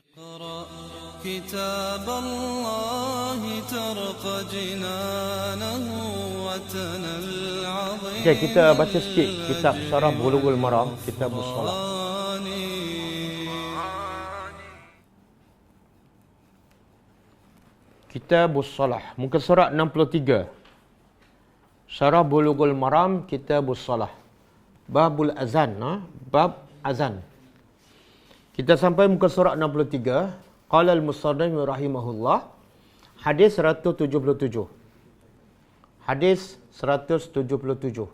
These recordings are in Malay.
اقرأ كتاب الله ترق جنانه وتنل عظيم. Okey, kita baca sikit kitab Syarah Bulughul Maram, Kitabus Shalah. Kitabus Shalah, muka surat 63. Syarah Bulughul Maram, Kitabus Shalah. Babul Azan, bab azan. Kita sampai muka surat 63. Qala al-Musannif rahimahullah. Hadis 177. Hadis 177.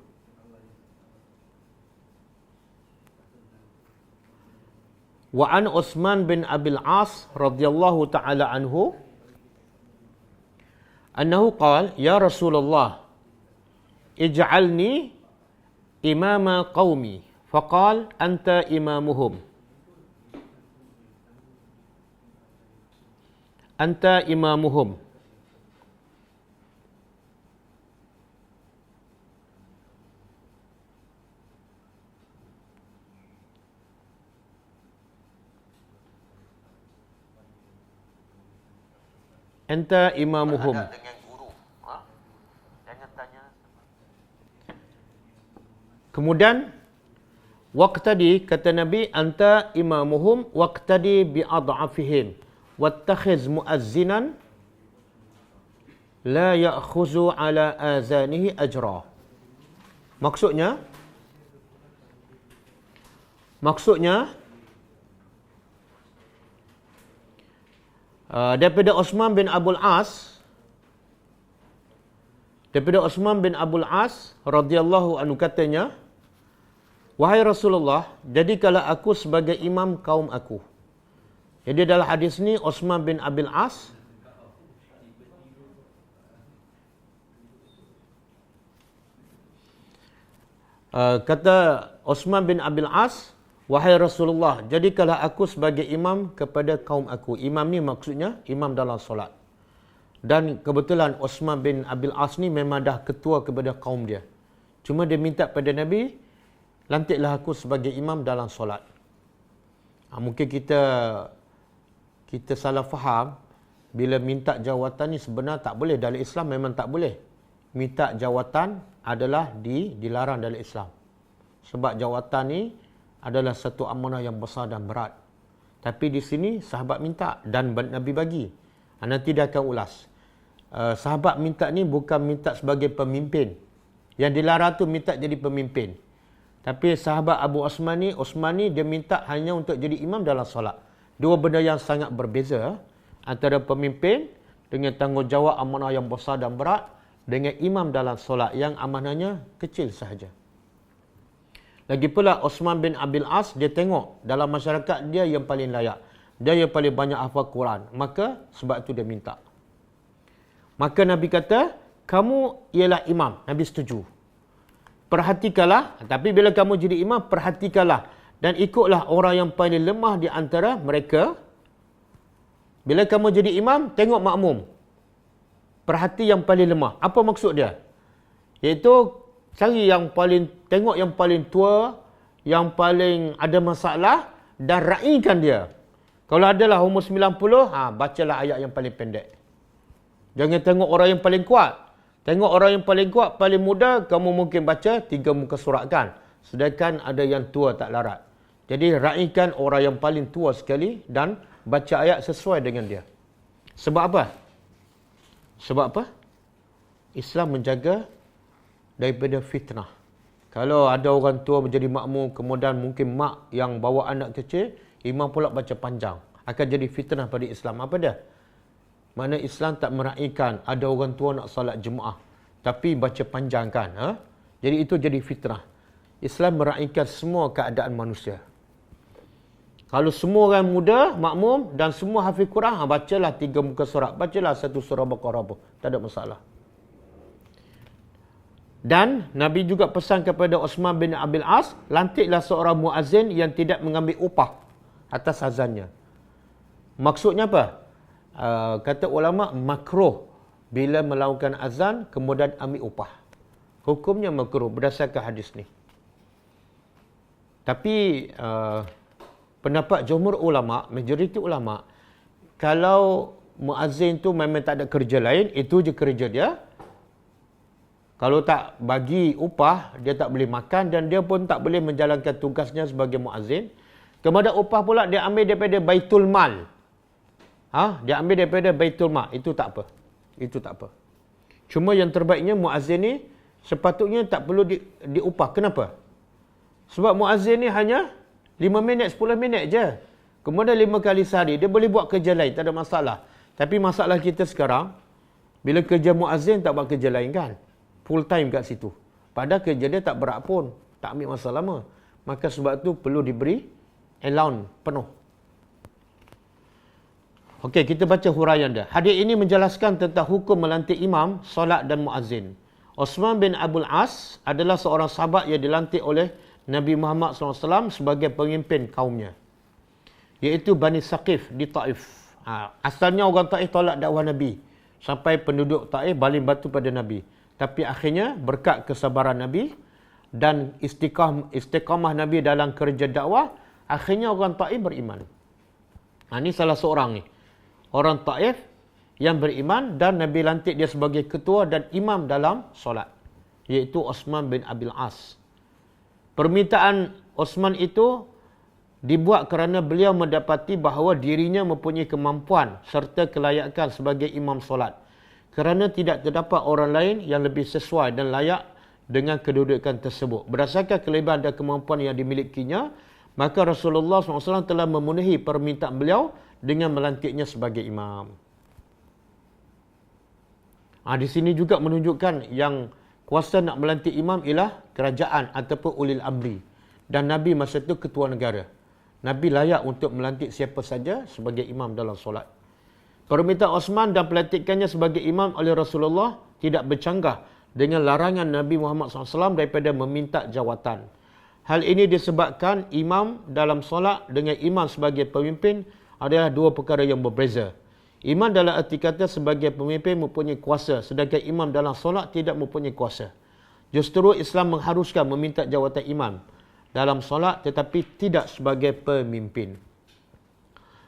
Wa an Utsman bin Abil As radhiyallahu ta'ala anhu annahu qala ya Rasulullah ij'alni imama qaumi faqala anta imamuhum anta imamuhum. Anta imamuhum. Dengan guru. Jangan tanya. Kemudian waqtadi, kata Nabi, anta imamuhum waqtadi bi ad'afihim wattakhiz muazzinan la ya'khuzu ala azanihi ajra. Maksudnya daripada Utsman bin Abul As radhiyallahu anhu katanya, wahai Rasulullah, jadikanlah aku sebagai imam kaum aku. Jadi dalam hadis ni Utsman bin Abil As kata Utsman bin Abil As, wahai Rasulullah, jadikanlah aku sebagai imam kepada kaum aku. Imam ni maksudnya imam dalam solat. Dan kebetulan Utsman bin Abil As ni memang dah ketua kepada kaum dia. Cuma dia minta pada Nabi, lantiklah aku sebagai imam dalam solat. Mungkin kita salah faham bila minta jawatan ni sebenarnya tak boleh. Dalam Islam memang tak boleh. Minta jawatan adalah dilarang dalam Islam. Sebab jawatan ni adalah satu amanah yang besar dan berat. Tapi di sini sahabat minta dan Nabi bagi. Nanti dia akan ulas. Sahabat minta ni bukan minta sebagai pemimpin. Yang dilarang tu minta jadi pemimpin. Tapi sahabat Abu Utsman ni dia minta hanya untuk jadi imam dalam solat. Dua benda yang sangat berbeza antara pemimpin dengan tanggungjawab amanah yang besar dan berat dengan imam dalam solat yang amanahnya kecil sahaja. Lagi pula Utsman bin Abil As, dia tengok dalam masyarakat dia yang paling layak. Dia yang paling banyak hafal Quran. Maka sebab itu dia minta. Maka Nabi kata, kamu ialah imam. Nabi setuju. Perhatikanlah, tapi bila kamu jadi imam, perhatikanlah. Dan ikutlah orang yang paling lemah di antara mereka. Bila kamu jadi imam, tengok makmum. Perhati yang paling lemah. Apa maksud dia? Iaitu cari yang paling, tengok yang paling tua, yang paling ada masalah dan raikan dia. Kalau adalah umur 90, bacalah ayat yang paling pendek. Jangan tengok orang yang paling kuat. Tengok orang yang paling kuat, paling muda, kamu mungkin baca 3 muka surat kan. Sedangkan ada yang tua tak larat. Jadi raikan orang yang paling tua sekali dan baca ayat sesuai dengan dia. Sebab apa? Islam menjaga daripada fitnah. Kalau ada orang tua menjadi makmum, kemudian mungkin mak yang bawa anak kecil, imam pula baca panjang. Akan jadi fitnah pada Islam. Apa dia? Mana Islam tak meraihkan ada orang tua nak salat Jumaat, tapi baca panjang kan. Jadi itu jadi fitnah. Islam meraihkan semua keadaan manusia. Kalau semua orang muda, makmum dan semua hafiz Quran, bacalah 3 muka surat. Bacalah 1 surah Baqarah pun. Tak ada masalah. Dan Nabi juga pesan kepada Utsman bin Abil As, lantiklah seorang muazzin yang tidak mengambil upah atas azannya. Maksudnya apa? Kata ulama, makruh bila melakukan azan kemudian ambil upah. Hukumnya makruh berdasarkan hadis ni. Tapi pendapat jumhur ulama, majoriti ulama, kalau muazzin tu memang tak ada kerja lain, itu je kerja dia. Kalau tak bagi upah, dia tak boleh makan dan dia pun tak boleh menjalankan tugasnya sebagai muazzin. Kemudian upah pula dia ambil daripada baitul mal. Dia ambil daripada baitul mal. Itu tak apa. Itu tak apa. Cuma yang terbaiknya muazzin ni sepatutnya tak perlu diupah. Kenapa? Sebab muazzin ni hanya 5 minit, 10 minit je. Kemudian 5 kali sehari. Dia boleh buat kerja lain, tak ada masalah. Tapi masalah kita sekarang, bila kerja muazzin tak buat kerja lain kan? Full time kat situ. Padahal kerja dia tak berat pun. Tak ambil masa lama. Maka sebab tu perlu diberi allowance penuh. Okey, kita baca huraian dia. Hadis ini menjelaskan tentang hukum melantik imam, solat dan muazzin. Osman bin Abdul As adalah seorang sahabat yang dilantik oleh Nabi Muhammad SAW sebagai pemimpin kaumnya, iaitu Bani Saqif di Taif. Asalnya orang Taif tolak dakwah Nabi. Sampai penduduk Taif baling batu pada Nabi. Tapi akhirnya berkat kesabaran Nabi dan istiqamah Nabi dalam kerja dakwah, akhirnya orang Taif beriman. Ini salah seorang ni. Orang Taif yang beriman dan Nabi lantik dia sebagai ketua dan imam dalam solat, iaitu Osman bin Abdul As. Permintaan Osman itu dibuat kerana beliau mendapati bahawa dirinya mempunyai kemampuan serta kelayakan sebagai imam solat. Kerana tidak terdapat orang lain yang lebih sesuai dan layak dengan kedudukan tersebut. Berdasarkan kelebihan dan kemampuan yang dimilikinya, maka Rasulullah SAW telah memenuhi permintaan beliau dengan melantiknya sebagai imam. Di sini juga menunjukkan yang kuasa nak melantik imam ialah kerajaan ataupun ulil amri. Dan Nabi masa itu ketua negara. Nabi layak untuk melantik siapa saja sebagai imam dalam solat. Permintaan Osman dan pelantikannya sebagai imam oleh Rasulullah tidak bercanggah dengan larangan Nabi Muhammad SAW daripada meminta jawatan. Hal ini disebabkan imam dalam solat dengan imam sebagai pemimpin adalah dua perkara yang berbeza. Imam dalam arti kata sebagai pemimpin mempunyai kuasa, sedangkan imam dalam solat tidak mempunyai kuasa. Justru Islam mengharuskan meminta jawatan imam dalam solat tetapi tidak sebagai pemimpin.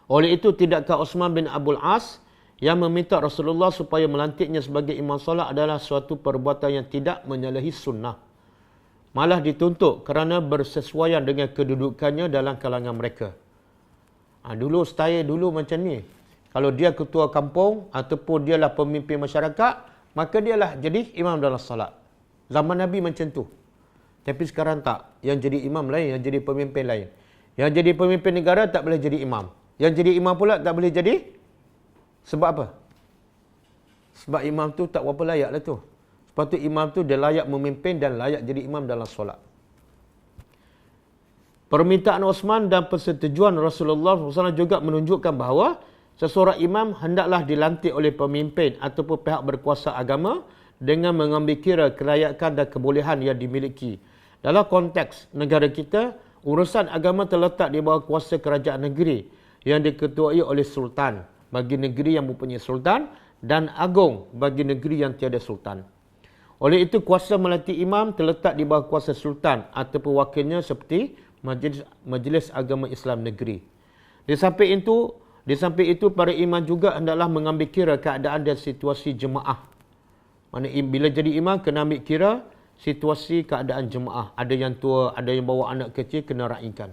Oleh itu, tidakkah Osman bin Abdul As yang meminta Rasulullah supaya melantiknya sebagai imam solat adalah suatu perbuatan yang tidak menyalahi sunnah. Malah dituntut kerana bersesuaian dengan kedudukannya dalam kalangan mereka. Dulu style dulu macam ni. Kalau dia ketua kampung ataupun dialah pemimpin masyarakat, maka dialah jadi imam dalam solat. Zaman Nabi macam tu. Tapi sekarang tak. Yang jadi imam lain, yang jadi pemimpin lain. Yang jadi pemimpin negara tak boleh jadi imam. Yang jadi imam pula tak boleh jadi. Sebab apa? Sebab imam tu tak berapa layak lah tu. Sebab tu imam tu dia layak memimpin dan layak jadi imam dalam solat. Permintaan Osman dan persetujuan Rasulullah SAW juga menunjukkan bahawa seseorang imam hendaklah dilantik oleh pemimpin ataupun pihak berkuasa agama dengan mengambil kira kelayakan dan kebolehan yang dimiliki. Dalam konteks negara kita, urusan agama terletak di bawah kuasa kerajaan negeri yang diketuai oleh sultan bagi negeri yang mempunyai sultan dan agung bagi negeri yang tiada sultan. Oleh itu, kuasa melantik imam terletak di bawah kuasa sultan ataupun wakilnya seperti Majlis Agama Islam Negeri. Di samping itu, para imam juga hendaklah mengambil kira keadaan dan situasi jemaah. Maksudnya, bila jadi imam, kena ambil kira situasi keadaan jemaah. Ada yang tua, ada yang bawa anak kecil, kena raikan.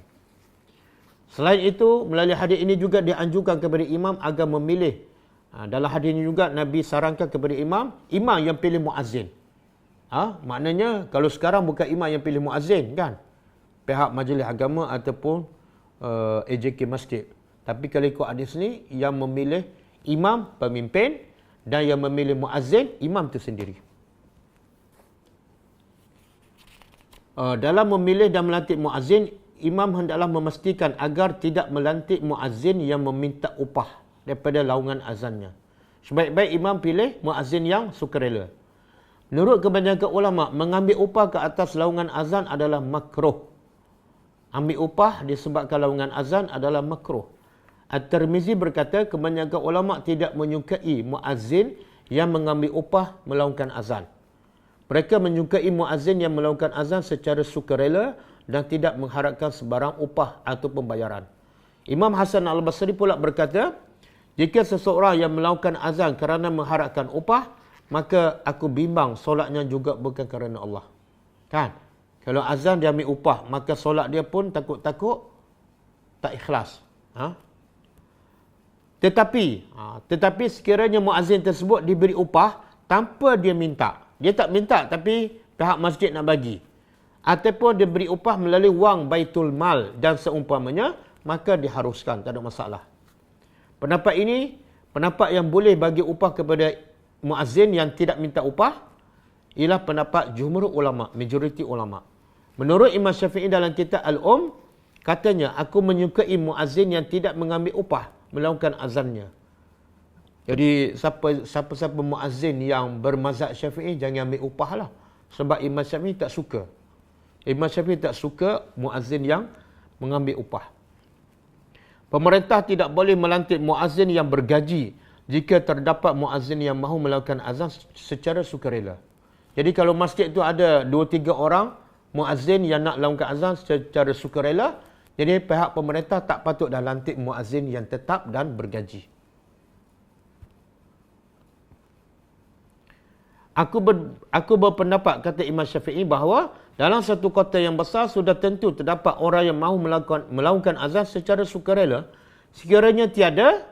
Selain itu, melalui hadis ini juga dianjurkan kepada imam agar memilih. Dalam hadis ini juga Nabi sarankan kepada imam yang pilih muazzin. Maknanya kalau sekarang bukan imam yang pilih muazzin kan? Pihak majlis agama ataupun AJK masjid. Tapi kalau ikut hadis ni, yang memilih imam pemimpin dan yang memilih muazzin imam itu sendiri. Dalam memilih dan melantik muazzin, imam hendaklah memastikan agar tidak melantik muazzin yang meminta upah daripada laungan azannya. Sebaik-baik imam pilih muazzin yang sukarela. Menurut kebanyakan ulama, mengambil upah ke atas laungan azan adalah makruh. Ambil upah disebabkan laungan azan adalah makruh. At-Tirmizi berkata, kebanyakan ulama tidak menyukai muazzin yang mengambil upah melaungkan azan. Mereka menyukai muazzin yang melakukan azan secara sukarela dan tidak mengharapkan sebarang upah atau pembayaran. Imam Hasan Al-Basri pula berkata, jika seseorang yang melakukan azan kerana mengharapkan upah, maka aku bimbang solatnya juga bukan kerana Allah. Kan? Kalau azan dia ambil upah, maka solat dia pun takut-takut tak ikhlas. Tetapi sekiranya muazzin tersebut diberi upah tanpa dia minta. Dia tak minta tapi pihak masjid nak bagi. Ataupun dia beri upah melalui wang baitul mal dan seumpamanya, maka diharuskan, tak ada masalah. Pendapat ini, pendapat yang boleh bagi upah kepada muazzin yang tidak minta upah, ialah pendapat jumhur ulama, majoriti ulama. Menurut Imam Syafi'i dalam kitab katanya, aku menyukai muazzin yang tidak mengambil upah melakukan azannya. Jadi siapa-siapa muazzin yang bermazhab Syafi'i jangan ambil upah lah. Sebab Imam Syafi'i tak suka. Imam Syafi'i tak suka muazzin yang mengambil upah. Pemerintah tidak boleh melantik muazzin yang bergaji jika terdapat muazzin yang mahu melakukan azan secara sukarela. Jadi kalau masjid itu ada 2-3 orang muazzin yang nak lakukan azan secara sukarela, jadi pihak pemerintah tak patut dah lantik muazzin yang tetap dan bergaji. Aku berpendapat, kata Imam Syafi'i, bahawa dalam satu kota yang besar sudah tentu terdapat orang yang mahu melakukan azan secara sukarela. Sekiranya tiada,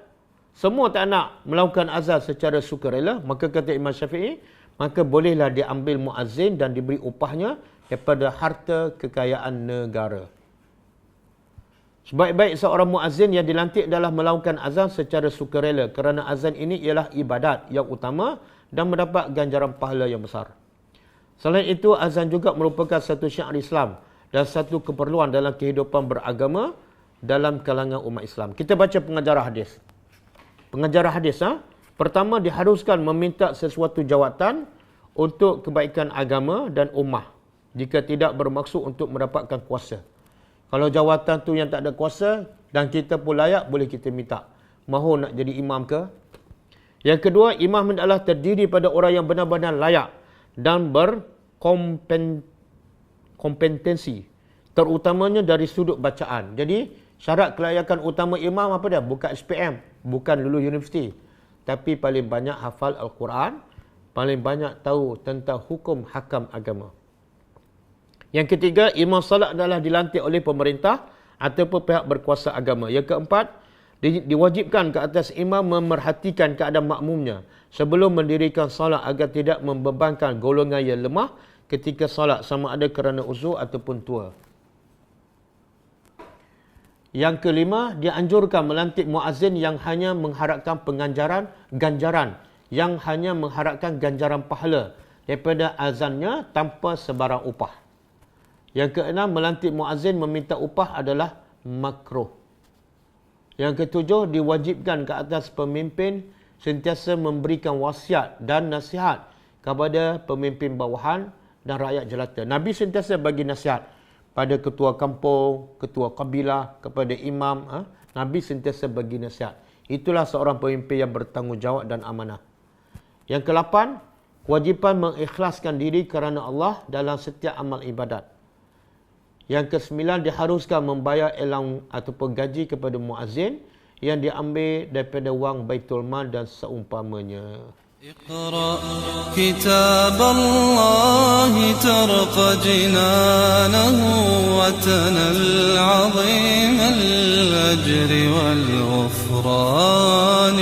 semua tak nak melakukan azan secara sukarela, maka kata Imam Syafi'i, maka bolehlah diambil muazzin dan diberi upahnya daripada harta kekayaan negara. Sebaik-baik seorang muazzin yang dilantik adalah melakukan azan secara sukarela, kerana azan ini ialah ibadat yang utama dan mendapat ganjaran pahala yang besar. Selain itu, azan juga merupakan satu syiar Islam dan satu keperluan dalam kehidupan beragama dalam kalangan umat Islam. Kita baca pengajaran hadis. Pengajaran hadis, pertama, diharuskan meminta sesuatu jawatan untuk kebaikan agama dan ummah jika tidak bermaksud untuk mendapatkan kuasa. Kalau jawatan tu yang tak ada kuasa dan kita pun layak, boleh kita minta. Mahu nak jadi imam ke? Yang kedua, imam hendaklah terdiri pada orang yang benar-benar layak dan berkompetensi, terutamanya dari sudut bacaan. Jadi, syarat kelayakan utama imam apa dia? Bukan SPM, bukan lulus universiti. Tapi paling banyak hafal Al-Quran, paling banyak tahu tentang hukum hakam agama. Yang ketiga, imam salat adalah dilantik oleh pemerintah ataupun pihak berkuasa agama. Yang keempat, diwajibkan ke atas imam memerhatikan keadaan makmumnya sebelum mendirikan salat agar tidak membebankan golongan yang lemah ketika salat, sama ada kerana uzur ataupun tua. Yang kelima, dianjurkan melantik muazzin yang hanya mengharapkan ganjaran pahala daripada azannya tanpa sebarang upah. Yang keenam, melantik muazzin meminta upah adalah makruh. Yang ketujuh, diwajibkan ke atas pemimpin sentiasa memberikan wasiat dan nasihat kepada pemimpin bawahan dan rakyat jelata. Nabi sentiasa bagi nasihat pada ketua kampung, ketua kabilah, kepada imam. Nabi sentiasa bagi nasihat. Itulah seorang pemimpin yang bertanggungjawab dan amanah. Yang ke-8, kewajipan mengikhlaskan diri kerana Allah dalam setiap amal ibadat. Yang ke-9, diharuskan membayar elang ataupun gaji kepada muazzin yang diambil daripada wang baitul mal dan seumpamanya. اقرأ كتاب الله ترق جنانه وتنل عظيم الأجر والغفران